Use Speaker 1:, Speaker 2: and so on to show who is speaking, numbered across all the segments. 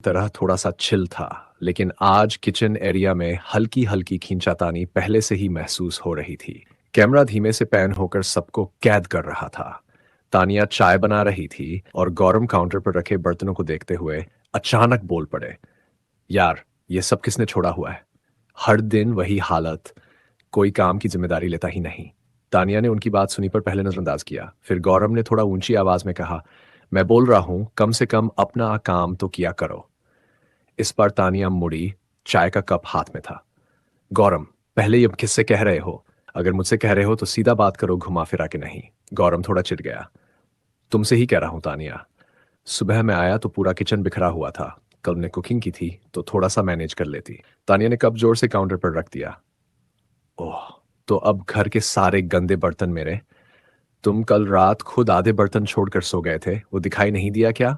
Speaker 1: तरह थोड़ा सा चिल था, लेकिन आज किचन एरिया में हल्की हल्की खींचातानी पहले से ही महसूस हो रही थी। कैमरा धीमे से पैन होकर सबको कैद कर रहा था। तानिया चाय बना रही थी और गौरव काउंटर पर रखे बर्तनों को देखते हुए अचानक बोल पड़े, यार, ये सब किसने छोड़ा हुआ है? हर दिन वही हालत, कोई काम की जिम्मेदारी लेता ही नहीं। तानिया ने उनकी बात सुनी पर पहले नजरअंदाज किया। फिर गौरव ने थोड़ा ऊंची आवाज में कहा, मैं बोल रहा हूं, कम से कम अपना काम तो किया करो। इस बार तानिया मुड़ी, चाय का कप हाथ में था। गौरव, पहले ये किससे कह रहे हो? अगर मुझसे कह रहे हो तो सीधा बात करो, घुमा फिरा के नहीं। गौरव थोड़ा चिढ़ गया। तुमसे ही कह रहा हूं तानिया। सुबह मैं आया तो पूरा किचन बिखरा हुआ था। कल ने कुकिंग की थी तो थोड़ा सा मैनेज कर लेती। तानिया ने कप जोर से काउंटर पर रख दिया। ओह, तो अब घर के सारे गंदे बर्तन मेरे? तुम कल रात खुद आधे बर्तन छोड़कर सो गए थे, वो दिखाई नहीं दिया क्या?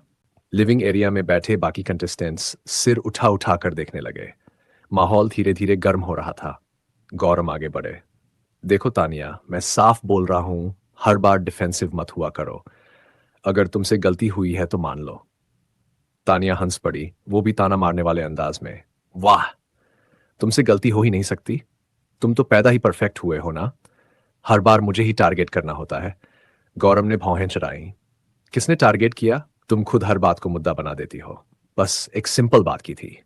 Speaker 1: लिविंग एरिया में बैठे बाकी कंटेस्टेंट्स सिर उठा उठा कर देखने लगे। माहौल धीरे धीरे गर्म हो रहा था। गौरव आगे बढ़े। देखो तानिया, मैं साफ बोल रहा हूं, हर बार डिफेंसिव मत हुआ करो। अगर तुमसे गलती हुई है तो मान लो। तानिया हंस पड़ी, वो भी ताना मारने वाले अंदाज में। वाह, तुमसे गलती हो ही नहीं सकती। तुम तो पैदा ही परफेक्ट हुए हो ना। हर बार मुझे ही टारगेट करना होता है। गौरव ने भौहें चढ़ाई। किसने टारगेट किया? तुम खुद हर बात को मुद्दा बना देती हो। बस एक सिंपल बात की थी।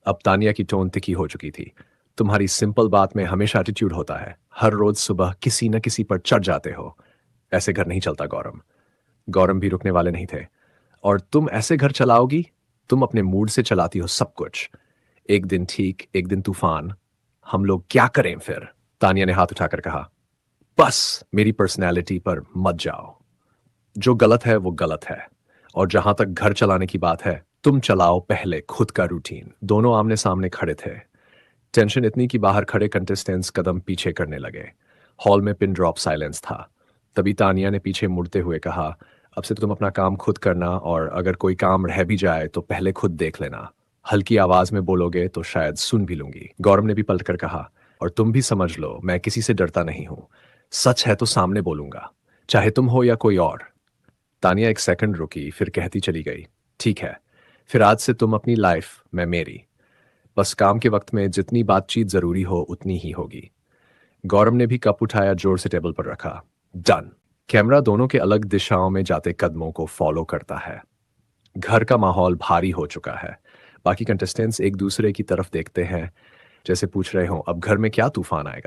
Speaker 1: अब तानिया की टोन तिखी हो चुकी थी। तुम्हारी सिंपल बात में हमेशा एटीट्यूड होता है। हर रोज सुबह किसी न किसी पर चढ़ जाते हो। ऐसे घर नहीं चलता गौरव। गौरव भी रुकने वाले नहीं थे। और तुम ऐसे घर चलाओगी? तुम अपने मूड से चलाती हो सब कुछ। एक दिन ठीक, एक दिन तूफान। हम लोग क्या करें फिर? तानिया ने हाथ उठाकर कहा, बस मेरी पर्सनैलिटी पर मत जाओ। जो गलत है वो गलत है। और जहां तक घर चलाने की बात है, तुम चलाओ पहले खुद का रूटीन। दोनों आमने सामने खड़े थे। टेंशन इतनी कि बाहर खड़े कंटेस्टेंट्स कदम पीछे करने लगे। हॉल में पिन ड्रॉप साइलेंस था। तभी तानिया ने पीछे मुड़ते हुए कहा, अब से तुम अपना काम खुद करना, और अगर कोई काम रह भी जाए तो पहले खुद देख लेना। हल्की आवाज में बोलोगे तो शायद सुन भी लूंगी। गौरव ने भी पलटकर कहा, और तुम भी समझ लो, मैं किसी से डरता नहीं हूं। सच है तो सामने बोलूंगा, चाहे तुम हो या कोई और। तानिया एक सेकंड रुकी, फिर कहती चली गई, ठीक है, फिर आज से तुम अपनी लाइफ, मैं मेरी। बस काम के वक्त में जितनी बातचीत जरूरी हो उतनी ही होगी। गौरव ने भी कप उठाया, जोर से टेबल पर रखा। डन। कैमरा दोनों के अलग दिशाओं में जाते कदमों को फॉलो करता है। घर का माहौल भारी हो चुका है। बाकी कंटेस्टेंट्स एक दूसरे की तरफ देखते हैं, जैसे पूछ रहे हों, अब घर में क्या तूफान आएगा।